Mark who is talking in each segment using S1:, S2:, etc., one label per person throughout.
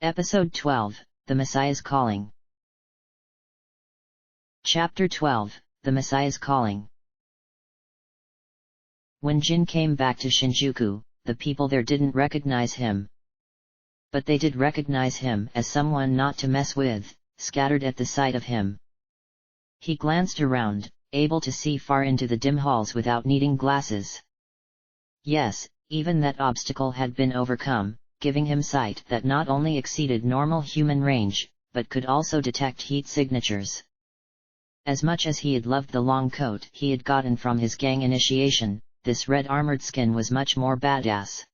S1: Episode 12, The Messiah's Calling. Chapter 12, The Messiah's Calling. When Jin came back to Shinjuku, the people there didn't recognize him. But they did recognize him as someone not to mess with, scattered at the sight of him. He glanced around, able to see far into the dim halls without needing glasses. Yes, even that obstacle had been overcome, giving him sight that not only exceeded normal human range, but could also detect heat signatures. As much as he had loved the long coat he had gotten from his gang initiation, this red armored skin was much more badass.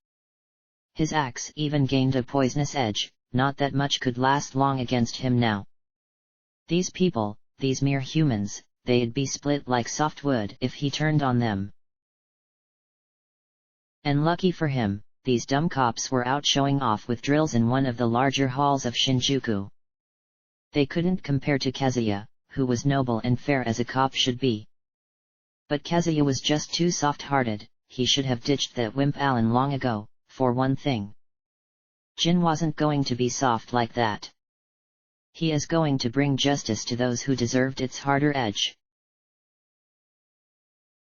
S1: His axe even gained a poisonous edge, not that much could last long against him now. These people, these mere humans, they'd be split like soft wood if he turned on them. And lucky for him, these dumb cops were out showing off with drills in one of the larger halls of Shinjuku. They couldn't compare to Kazuya, who was noble and fair as a cop should be. But Kazuya was just too soft-hearted. He should have ditched that wimp Alan long ago, for one thing. Jin wasn't going to be soft like that. He is going to bring justice to those who deserved its harder edge.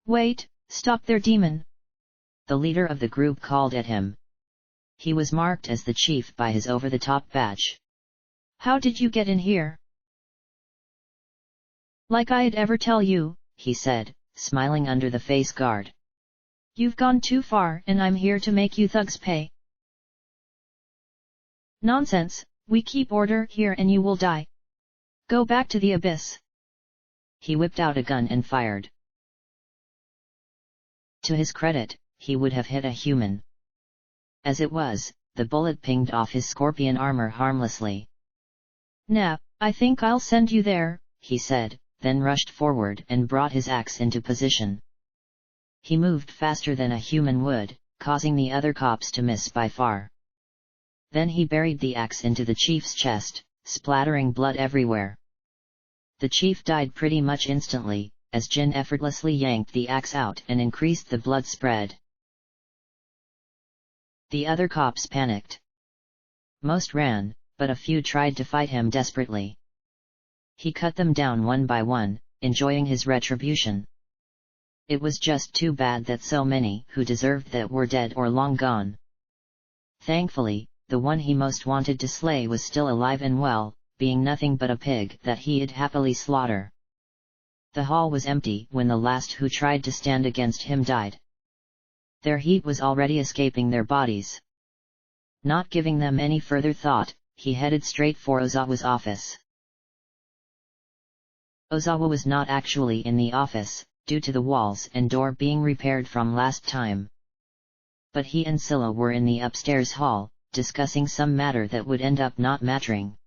S2: Wait, stop there, demon!
S1: The leader of the group called at him. He was marked as the chief by his over-the-top badge.
S2: How did you get in here? Like I'd ever tell you,
S1: he said, smiling under the face guard.
S2: You've gone too far and I'm here to make you thugs pay. Nonsense, we keep order here and you will die. Go back to the abyss.
S1: He whipped out a gun and fired. To his credit, he would have hit a human. As it was, the bullet pinged off his scorpion armor harmlessly.
S2: Nah, I think I'll send you there,
S1: he said, then rushed forward and brought his axe into position. He moved faster than a human would, causing the other cops to miss by far. Then he buried the axe into the chief's chest, splattering blood everywhere. The chief died pretty much instantly, as Jin effortlessly yanked the axe out and increased the blood spread. The other cops panicked. Most ran, but a few tried to fight him desperately. He cut them down one by one, enjoying his retribution. It was just too bad that so many who deserved that were dead or long gone. Thankfully, the one he most wanted to slay was still alive and well, being nothing but a pig that he'd happily slaughter. The hall was empty when the last who tried to stand against him died. Their heat was already escaping their bodies. Not giving them any further thought, he headed straight for Ozawa's office. Ozawa was not actually in the office, due to the walls and door being repaired from last time. But he and Scylla were in the upstairs hall, discussing some matter that would end up not mattering.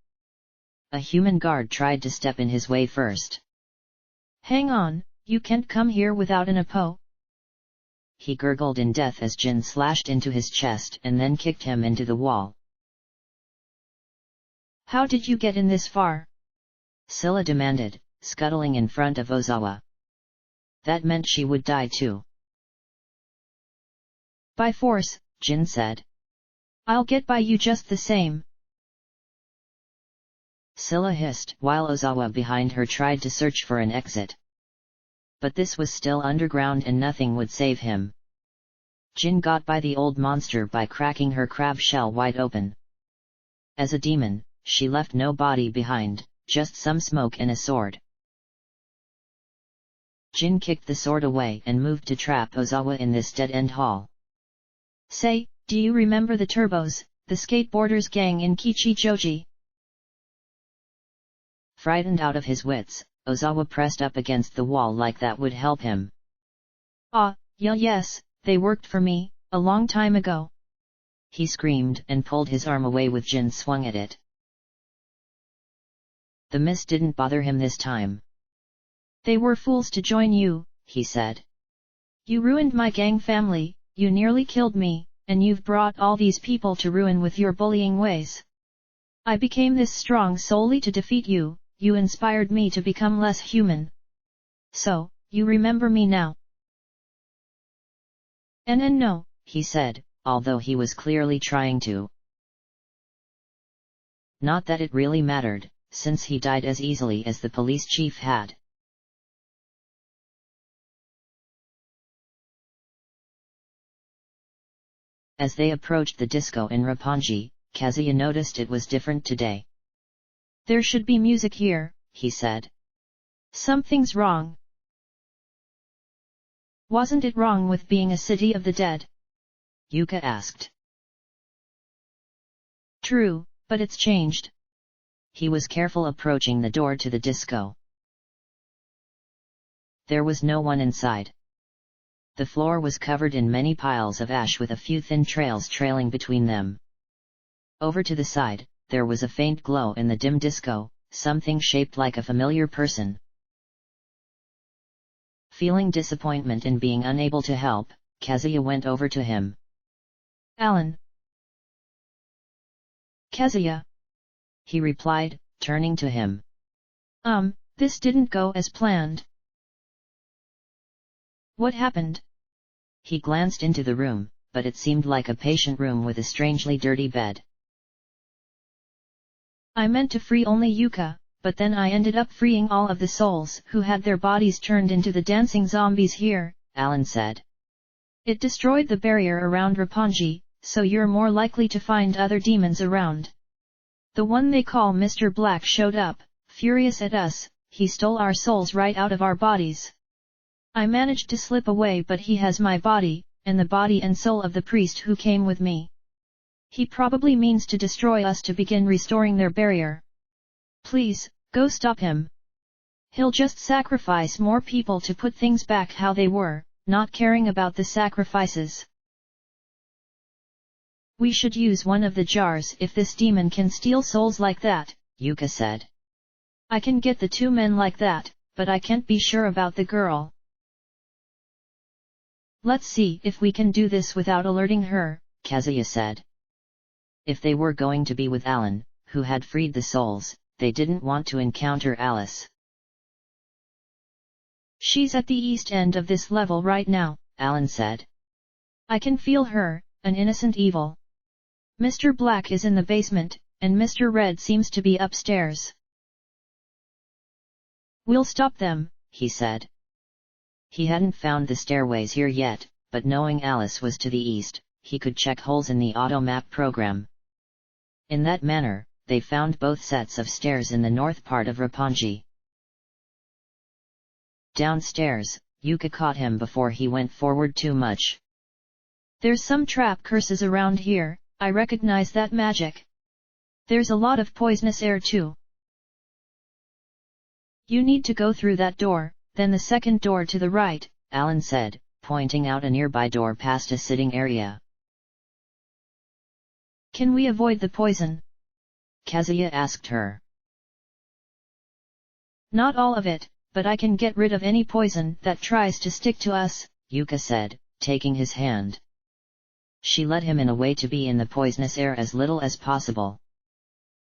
S1: A human guard tried to step in his way first.
S2: Hang on, you can't come here without an appo.
S1: He gurgled in death as Jin slashed into his chest and then kicked him into the wall.
S2: How did you get in this far?
S1: Scylla demanded, scuttling in front of Ozawa. That meant she would die too.
S2: By force,
S1: Jin said.
S2: I'll get by you just the same.
S1: Scylla hissed while Ozawa behind her tried to search for an exit. But this was still underground and nothing would save him. Jin got by the old monster by cracking her crab shell wide open. As a demon, she left no body behind, just some smoke and a sword. Jin kicked the sword away and moved to trap Ozawa in this dead-end hall.
S2: Say, do you remember the Turbos, the skateboarders gang in Kichijoji?
S1: Frightened out of his wits, Ozawa pressed up against the wall like that would help him.
S2: Yes, they worked for me, a long time ago.
S1: He screamed and pulled his arm away with Jin swung at it. The mist didn't bother him this time.
S2: They were fools to join you, he said. You ruined my gang family, you nearly killed me, and you've brought all these people to ruin with your bullying ways. I became this strong solely to defeat you, you inspired me to become less human. So, you remember me now?
S1: No, he said, although he was clearly trying to. Not that it really mattered, since he died as easily as the police chief had. As they approached the disco in Roppongi, Kazuya noticed it was different today.
S2: There should be music here, he said. Something's wrong. Wasn't it wrong with being a city of the dead?
S1: Yuka asked.
S2: True, but it's changed.
S1: He was careful approaching the door to the disco. There was no one inside. The floor was covered in many piles of ash with a few thin trails trailing between them. Over to the side, there was a faint glow in the dim disco, something shaped like a familiar person. Feeling disappointment in being unable to help, Kazuya went over to him.
S2: Alan. Kazuya.
S1: He replied, turning to him.
S2: This didn't go as planned. What happened?
S1: He glanced into the room, but it seemed like a patient room with a strangely dirty bed.
S2: I meant to free only Yuka, but then I ended up freeing all of the souls who had their bodies turned into the dancing zombies here,
S1: Alan said.
S2: It destroyed the barrier around Roppongi, so you're more likely to find other demons around. The one they call Mr. Black showed up, furious at us. He stole our souls right out of our bodies. I managed to slip away, but he has my body, and the body and soul of the priest who came with me. He probably means to destroy us to begin restoring their barrier. Please, go stop him. He'll just sacrifice more people to put things back how they were, not caring about the sacrifices. We should use one of the jars if this demon can steal souls like that,
S1: Yuka said.
S2: I can get the 2 men like that, but I can't be sure about the girl. Let's see if we can do this without alerting her,
S1: Kazuya said. If they were going to be with Alan, who had freed the souls, they didn't want to encounter Alice.
S2: She's at the east end of this level right now,
S1: Alan said.
S2: I can feel her, an innocent evil. Mr. Black is in the basement, and Mr. Red seems to be upstairs. We'll stop them, he said.
S1: He hadn't found the stairways here yet, but knowing Alice was to the east, he could check holes in the auto map program. In that manner, they found both sets of stairs in the north part of Roppongi. Downstairs, Yuka caught him before he went forward too much.
S2: There's some trap curses around here, I recognize that magic. There's a lot of poisonous air too. You need to go through that door, then the second door to the right,
S1: Alan said, pointing out a nearby door past a sitting area.
S2: Can we avoid the poison?
S1: Kazuya asked her.
S2: Not all of it, but I can get rid of any poison that tries to stick to us,
S1: Yuka said, taking his hand. She led him in a way to be in the poisonous air as little as possible.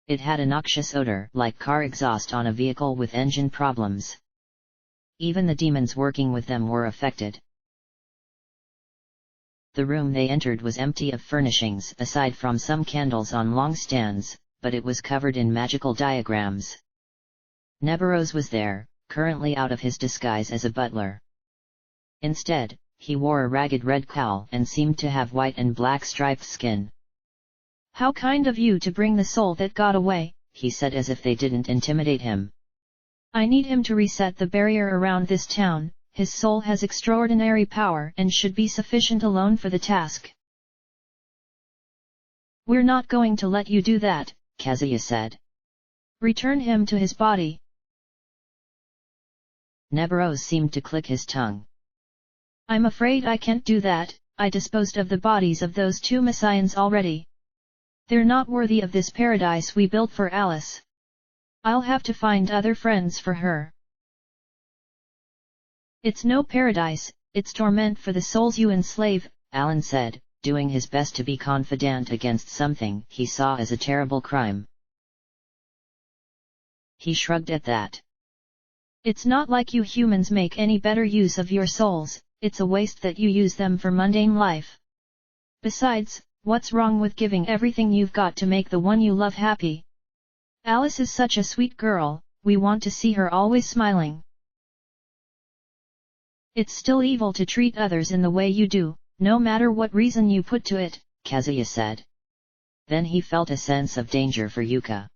S1: It had a noxious odor like car exhaust on a vehicle with engine problems. Even the demons working with them were affected. The room they entered was empty of furnishings aside from some candles on long stands, but it was covered in magical diagrams. Neberos was there, currently out of his disguise as a butler. Instead, he wore a ragged red cowl and seemed to have white and black striped skin.
S2: How kind of you to bring the soul that got away,
S1: he said as if they didn't intimidate him.
S2: I need him to reset the barrier around this town. His soul has extraordinary power and should be sufficient alone for the task. We're not going to let you do that,
S1: Kazuya said.
S2: Return him to his body.
S1: Neberos seemed to click his tongue.
S2: I'm afraid I can't do that, I disposed of the bodies of those 2 messians already. They're not worthy of this paradise we built for Alice. I'll have to find other friends for her. It's no paradise, it's torment for the souls you enslave,
S1: Alan said, doing his best to be confident against something he saw as a terrible crime. He shrugged at that.
S2: It's not like you humans make any better use of your souls, it's a waste that you use them for mundane life. Besides, what's wrong with giving everything you've got to make the one you love happy? Alice is such a sweet girl, we want to see her always smiling. It's still evil to treat others in the way you do, no matter what reason you put to it,
S1: Kazuya said. Then he felt a sense of danger for Yuka.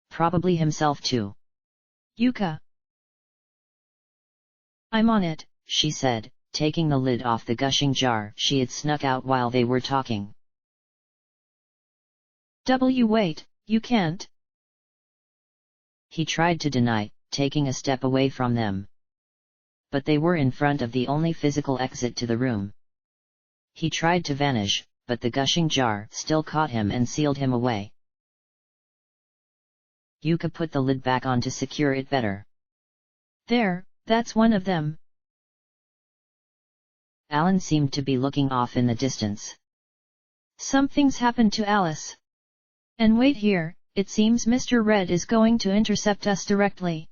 S1: Probably himself too.
S2: Yuka. I'm on it,
S1: she said, taking the lid off the gushing jar she had snuck out while they were talking.
S2: Wait, you can't.
S1: He tried to deny, taking a step away from them. But they were in front of the only physical exit to the room. He tried to vanish, but the gushing jar still caught him and sealed him away. Yuka put the lid back on to secure it better.
S2: There, that's one of them.
S1: Alan seemed to be looking off in the distance.
S2: Something's happened to Alice. And wait here, it seems Mr. Red is going to intercept us directly.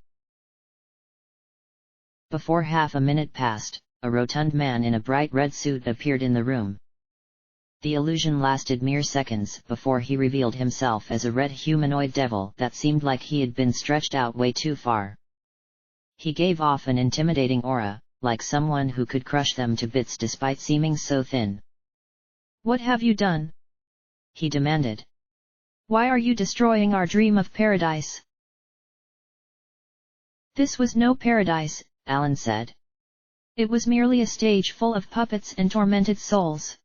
S1: Before half a minute passed, a rotund man in a bright red suit appeared in the room. The illusion lasted mere seconds before he revealed himself as a red humanoid devil that seemed like he had been stretched out way too far. He gave off an intimidating aura, like someone who could crush them to bits despite seeming so thin.
S2: What have you done?
S1: He demanded.
S2: Why are you destroying our dream of paradise? This was no paradise,
S1: Alan said.
S2: It was merely a stage full of puppets and tormented souls.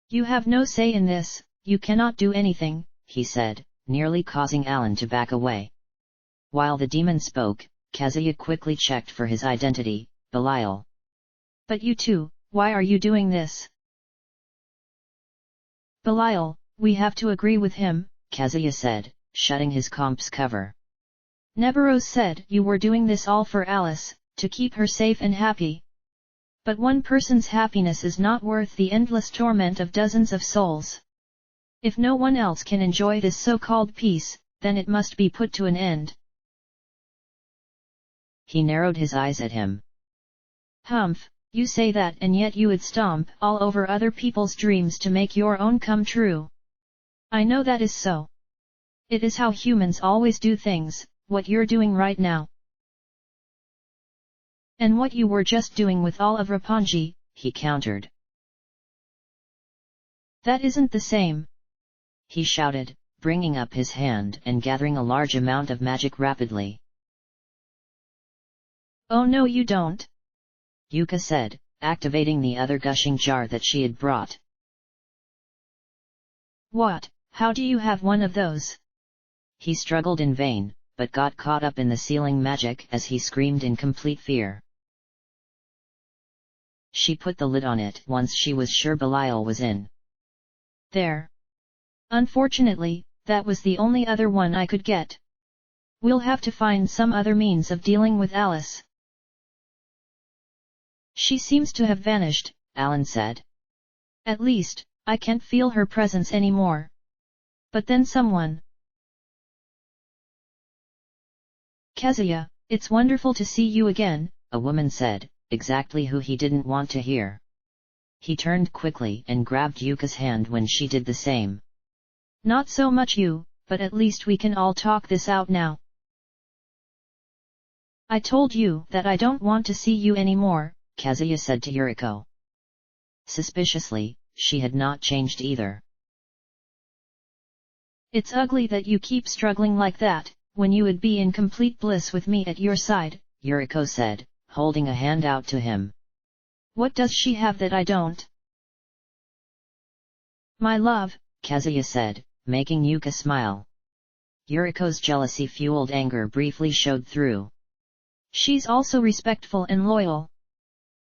S2: You have no say in this, you cannot do anything,
S1: he said, nearly causing Alan to back away. While the demon spoke, Kazuya quickly checked for his identity, Belial.
S2: But you too, why are you doing this? Belial, we have to agree with him,
S1: Kazuya said, shutting his comp's cover.
S2: Neberos said you were doing this all for Alice, to keep her safe and happy. But one person's happiness is not worth the endless torment of dozens of souls. If no one else can enjoy this so-called peace, then it must be put to an end.
S1: He narrowed his eyes at him.
S2: Humph, you say that and yet you would stomp all over other people's dreams to make your own come true. I know that is so. It is how humans always do things, what you're doing right now. And what you were just doing with all of Roppongi,
S1: he countered.
S2: That isn't the same.
S1: He shouted, bringing up his hand and gathering a large amount of magic rapidly.
S2: Oh no you don't.
S1: Yuka said, activating the other gushing jar that she had brought.
S2: What, how do you have one of those?
S1: He struggled in vain, but got caught up in the sealing magic as he screamed in complete fear. She put the lid on it once she was sure Belial was in.
S2: There. Unfortunately, that was the only other one I could get. We'll have to find some other means of dealing with Alice. She seems to have vanished,
S1: Alan said.
S2: At least, I can't feel her presence anymore. But then someone. Kazuya, it's wonderful to see you again,
S1: a woman said, exactly who he didn't want to hear. He turned quickly and grabbed Yuka's hand when she did the same.
S2: Not so much you, but at least we can all talk this out now. I told you that I don't want to see you anymore,
S1: Kazuya said to Yuriko. Suspiciously, she had not changed either.
S2: It's ugly that you keep struggling like that, when you would be in complete bliss with me at your side,
S1: Yuriko said, holding a hand out to him.
S2: What does she have that I don't? My love,
S1: Kazuya said, making Yuka smile. Yuriko's jealousy-fueled anger briefly showed through.
S2: She's also respectful and loyal.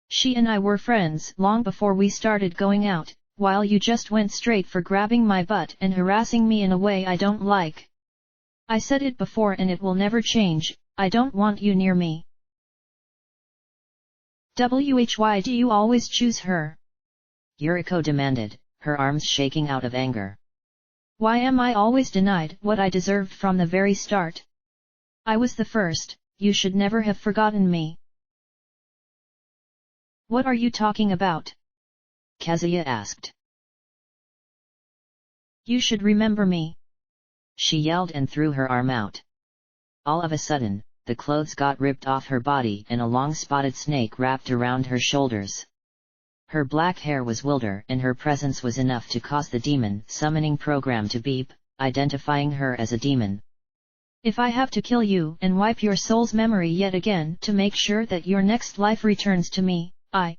S2: She and I were friends long before we started going out, while you just went straight for grabbing my butt and harassing me in a way I don't like. I said it before and it will never change, I don't want you near me. Why do you always choose her?
S1: Yuriko demanded, her arms shaking out of anger.
S2: Why am I always denied what I deserved from the very start? I was the first, you should never have forgotten me. What are you talking about?
S1: Kazuya asked.
S2: You should remember me.
S1: She yelled and threw her arm out. All of a sudden, the clothes got ripped off her body and a long spotted snake wrapped around her shoulders. Her black hair was wilder and her presence was enough to cause the demon summoning program to beep, identifying her as a demon.
S2: If I have to kill you and wipe your soul's memory yet again to make sure that your next life returns to me, I.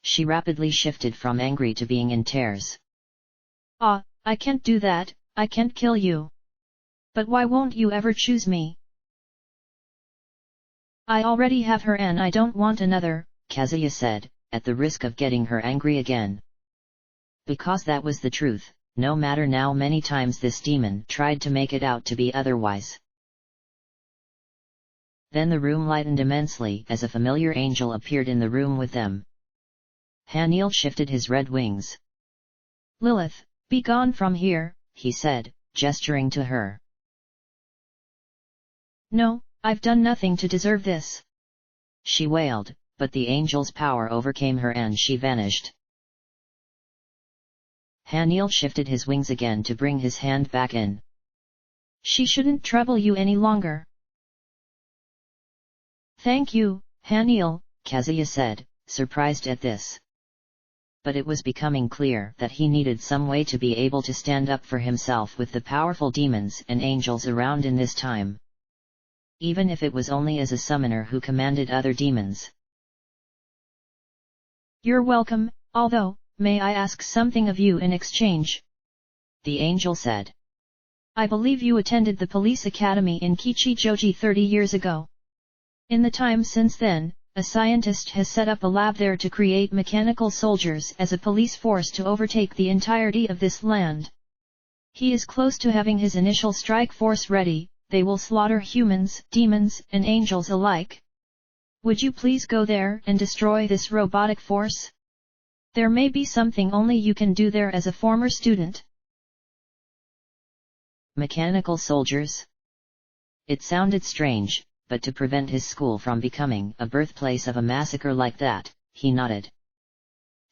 S1: She rapidly shifted from angry to being in tears.
S2: I can't do that, I can't kill you. But why won't you ever choose me? I already have her and I don't want another,
S1: Kazuya said, at the risk of getting her angry again. Because that was the truth, no matter how many times this demon tried to make it out to be otherwise. Then the room lightened immensely as a familiar angel appeared in the room with them. Haniel shifted his red wings.
S2: Lilith, be gone from here,
S1: he said, gesturing to her.
S2: No, I've done nothing to deserve this.
S1: She wailed, but the angel's power overcame her and she vanished. Haniel shifted his wings again to bring his hand back in.
S2: She shouldn't trouble you any longer. Thank you, Haniel,
S1: Kazuya said, surprised at this. But it was becoming clear that he needed some way to be able to stand up for himself with the powerful demons and angels around in this time. Even if it was only as a summoner who commanded other demons.
S2: You're welcome, although, may I ask something of you in exchange?
S1: The angel said.
S2: I believe you attended the police academy in Kichijoji 30 years ago. In the time since then, a scientist has set up a lab there to create mechanical soldiers as a police force to overtake the entirety of this land. He is close to having his initial strike force ready. They will slaughter humans, demons, and angels alike. Would you please go there and destroy this robotic force? There may be something only you can do there as a former student.
S1: Mechanical soldiers? It sounded strange, but to prevent his school from becoming a birthplace of a massacre like that, he nodded.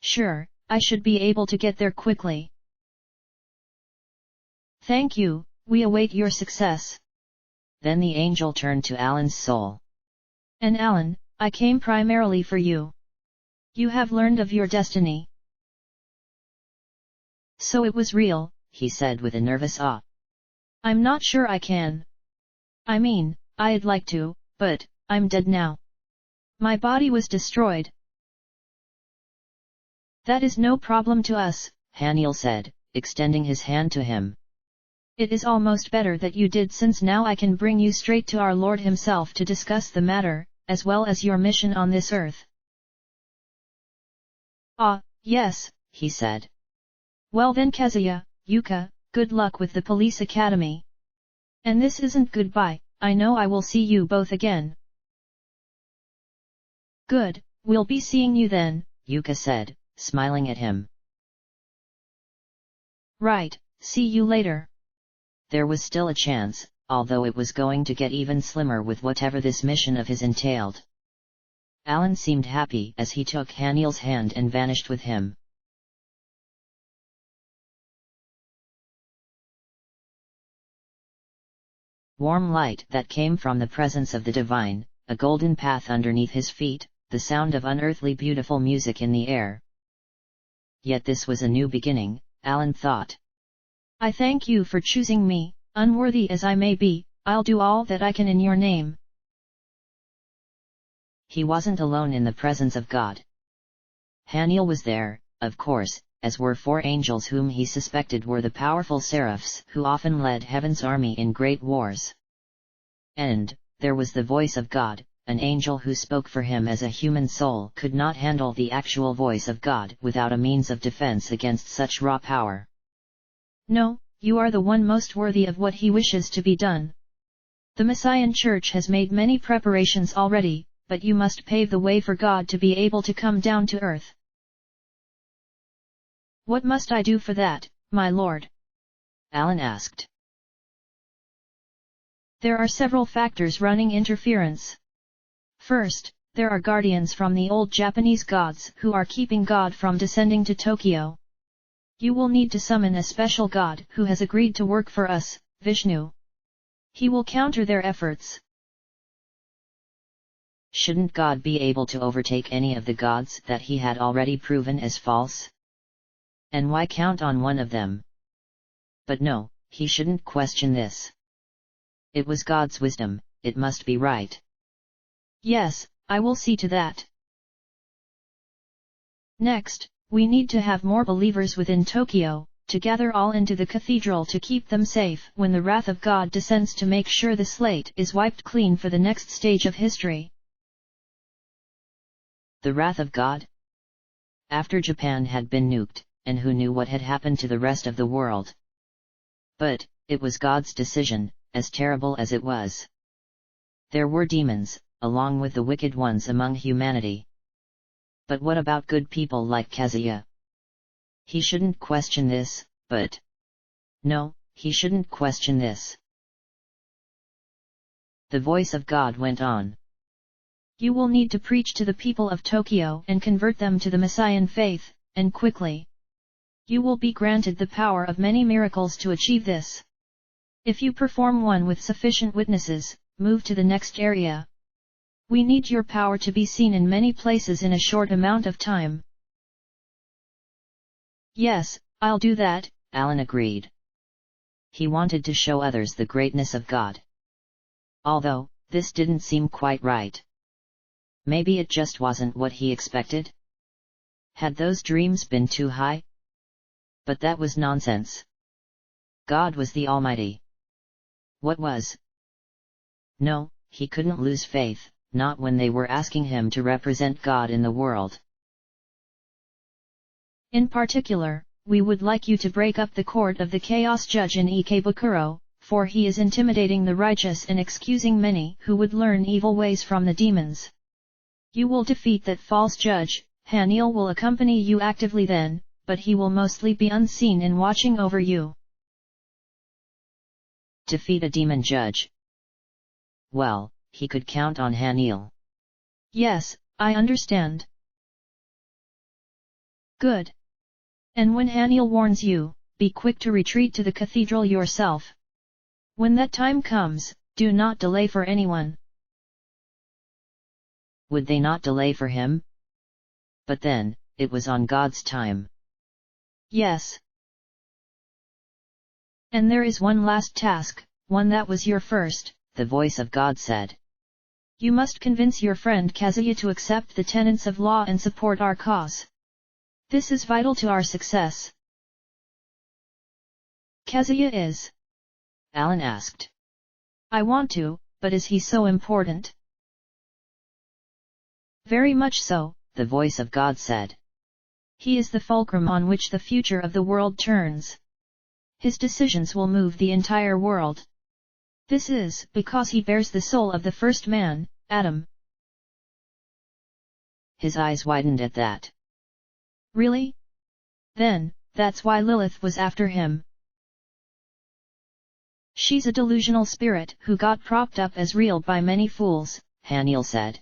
S2: Sure, I should be able to get there quickly. Thank you, we await your success.
S1: Then the angel turned to Alan's soul.
S2: And Alan, I came primarily for you. You have learned of your destiny. So it was real,
S1: he said with a nervous awe.
S2: I'm not sure I can. I mean, I'd like to, but I'm dead now. My body was destroyed. That is no problem to us,
S1: Haniel said, extending his hand to him.
S2: It is almost better that you did, since now I can bring you straight to our Lord himself to discuss the matter, as well as your mission on this earth. Yes,
S1: he said.
S2: Well then Kazuya, Yuka, good luck with the police academy. And this isn't goodbye, I know I will see you both again. Good, we'll be seeing you then,
S1: Yuka said, smiling at him.
S2: Right, see you later.
S1: There was still a chance, although it was going to get even slimmer with whatever this mission of his entailed. Alan seemed happy as he took Haniel's hand and vanished with him. Warm light that came from the presence of the divine, a golden path underneath his feet, the sound of unearthly beautiful music in the air. Yet this was a new beginning, Alan thought.
S2: I thank you for choosing me, unworthy as I may be, I'll do all that I can in your name.
S1: He wasn't alone in the presence of God. Haniel was there, of course, as were 4 angels whom he suspected were the powerful seraphs who often led heaven's army in great wars. And there was the voice of God, an angel who spoke for him as a human soul could not handle the actual voice of God without a means of defense against such raw power.
S2: No, you are the one most worthy of what he wishes to be done. The Messiah Church has made many preparations already, but you must pave the way for God to be able to come down to earth. What must I do for that, my lord?
S1: Alan asked.
S2: There are several factors running interference. First, there are guardians from the old Japanese gods who are keeping God from descending to Tokyo. You will need to summon a special god who has agreed to work for us, Vishnu. He will counter their efforts.
S1: Shouldn't God be able to overtake any of the gods that he had already proven as false? And why count on one of them? But no, he shouldn't question this. It was God's wisdom, it must be right.
S2: Yes, I will see to that. Next, we need to have more believers within Tokyo, to gather all into the cathedral to keep them safe when the wrath of God descends, to make sure the slate is wiped clean for the next stage of history.
S1: The wrath of God? After Japan had been nuked, and who knew what had happened to the rest of the world? But, it was God's decision, as terrible as it was. There were demons, along with the wicked ones among humanity. But what about good people like Kazuya? He shouldn't question this, but... No, he shouldn't question this. The voice of God went on.
S2: You will need to preach to the people of Tokyo and convert them to the Messian faith, and quickly. You will be granted the power of many miracles to achieve this. If you perform one with sufficient witnesses, move to the next area. We need your power to be seen in many places in a short amount of time. Yes, I'll do that,
S1: Alan agreed. He wanted to show others the greatness of God. Although, this didn't seem quite right. Maybe it just wasn't what he expected? Had those dreams been too high? But that was nonsense. God was the Almighty. What was? No, he couldn't lose faith, not when they were asking him to represent God in the world.
S2: In particular, we would like you to break up the court of the chaos judge in Ikebukuro, for he is intimidating the righteous and excusing many who would learn evil ways from the demons. You will defeat that false judge. Haniel will accompany you actively then, but he will mostly be unseen and watching over you.
S1: Defeat a demon judge? Well, he could count on Haniel.
S2: Yes, I understand. Good. And when Haniel warns you, be quick to retreat to the cathedral yourself. When that time comes, do not delay for anyone.
S1: Would they not delay for him? But then, it was on God's time.
S2: Yes. And there is one last task, one that was your first,
S1: the voice of God said.
S2: You must convince your friend Kazuya to accept the tenets of law and support our cause. This is vital to our success. Kazuya is?
S1: Alan asked.
S2: I want to, but is he so important? Very much so,
S1: the voice of God said.
S2: He is the fulcrum on which the future of the world turns. His decisions will move the entire world. This is because he bears the soul of the first man, Adam.
S1: His eyes widened at that.
S2: Really? Then, that's why Lilith was after him. She's a delusional spirit who got propped up as real by many fools,
S1: Haniel said.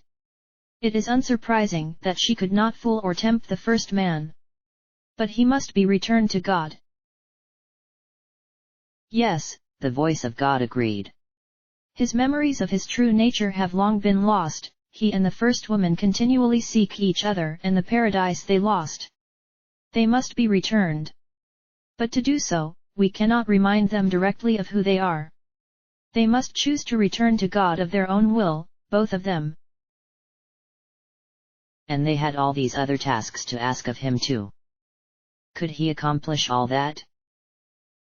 S2: It is unsurprising that she could not fool or tempt the first man. But he must be returned to God. Yes,
S1: the voice of God agreed.
S2: His memories of his true nature have long been lost. He and the first woman continually seek each other and the paradise they lost. They must be returned. But to do so, we cannot remind them directly of who they are. They must choose to return to God of their own will, both of them.
S1: And they had all these other tasks to ask of him too. Could he accomplish all that?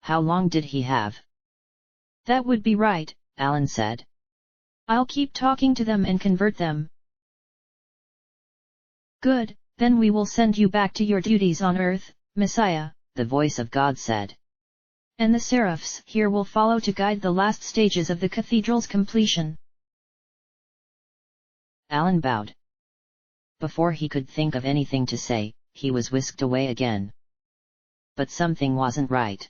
S1: How long did he have?
S2: That would be right,
S1: Alan said.
S2: I'll keep talking to them and convert them. Good, then we will send you back to your duties on earth, Messiah,
S1: the voice of God said.
S2: And the seraphs here will follow to guide the last stages of the cathedral's completion.
S1: Alan bowed. Before he could think of anything to say, he was whisked away again. But something wasn't right.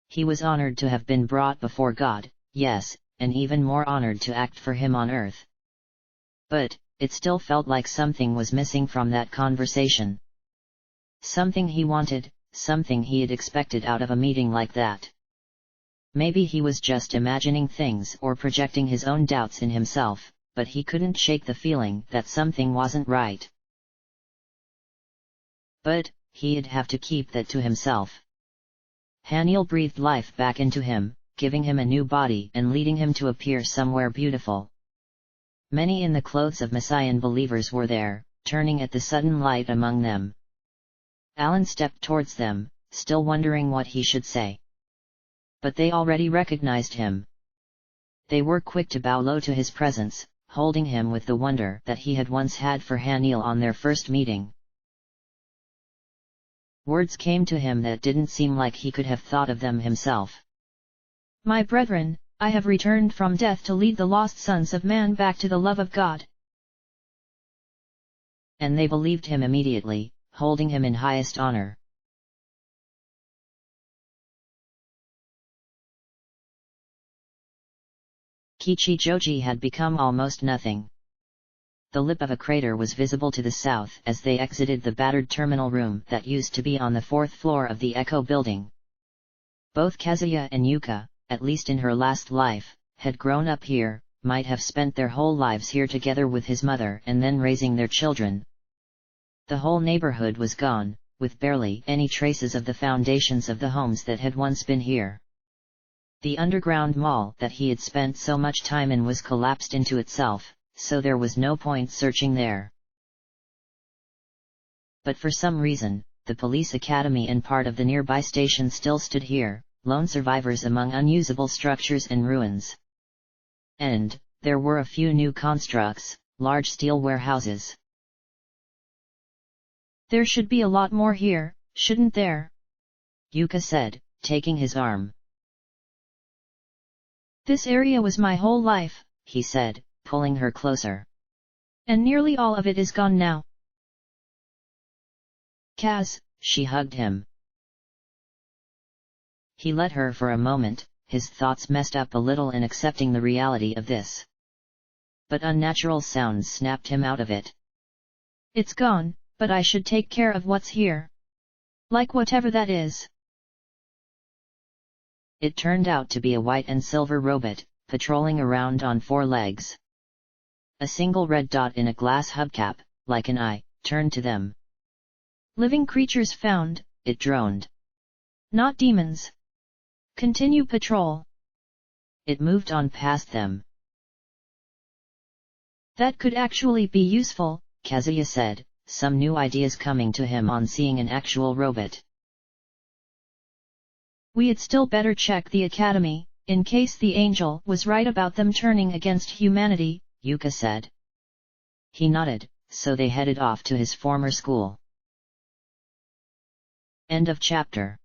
S1: He was honored to have been brought before God, yes, and even more honored to act for him on earth. But, it still felt like something was missing from that conversation. Something he wanted, something he had expected out of a meeting like that. Maybe he was just imagining things or projecting his own doubts in himself, but he couldn't shake the feeling that something wasn't right. But he'd have to keep that to himself. Haniel breathed life back into him, giving him a new body and leading him to appear somewhere beautiful. Many in the clothes of Messian believers were there, turning at the sudden light among them. Alan stepped towards them, still wondering what he should say. But they already recognized him. They were quick to bow low to his presence, holding him with the wonder that he had once had for Haniel on their first meeting. Words came to him that didn't seem like he could have thought of them himself.
S2: My brethren, I have returned from death to lead the lost sons of man back to the love of God.
S1: And they believed him immediately, holding him in highest honor. Kichijoji had become almost nothing. The lip of a crater was visible to the south as they exited the battered terminal room that used to be on the 4th floor of the Echo building. Both Kazuya and Yuka, at least in her last life, had grown up here, might have spent their whole lives here together with his mother and then raising their children. The whole neighborhood was gone, with barely any traces of the foundations of the homes that had once been here. The underground mall that he had spent so much time in was collapsed into itself, so there was no point searching there. But for some reason, the police academy and part of the nearby station still stood here, lone survivors among unusable structures and ruins. And there were a few new constructs, large steel warehouses.
S2: There should be a lot more here, shouldn't there?
S1: Yuka said, taking his arm.
S2: This area was my whole life,
S1: he said, pulling her closer.
S2: And nearly all of it is gone now.
S1: Kaz, she hugged him. He let her for a moment, his thoughts messed up a little in accepting the reality of this. But unnatural sounds snapped him out of it.
S2: It's gone, but I should take care of what's here. Like whatever that is.
S1: It turned out to be a white and silver robot, patrolling around on 4 legs. A single red dot in a glass hubcap, like an eye, turned to them.
S2: Living creatures found,
S1: it droned.
S2: Not demons. Continue patrol.
S1: It moved on past them.
S2: That could actually be useful,
S1: Kazuya said, some new ideas coming to him on seeing an actual robot.
S2: We had still better check the academy, in case the angel was right about them turning against humanity,
S1: Yuka said. He nodded, so they headed off to his former school. End of chapter.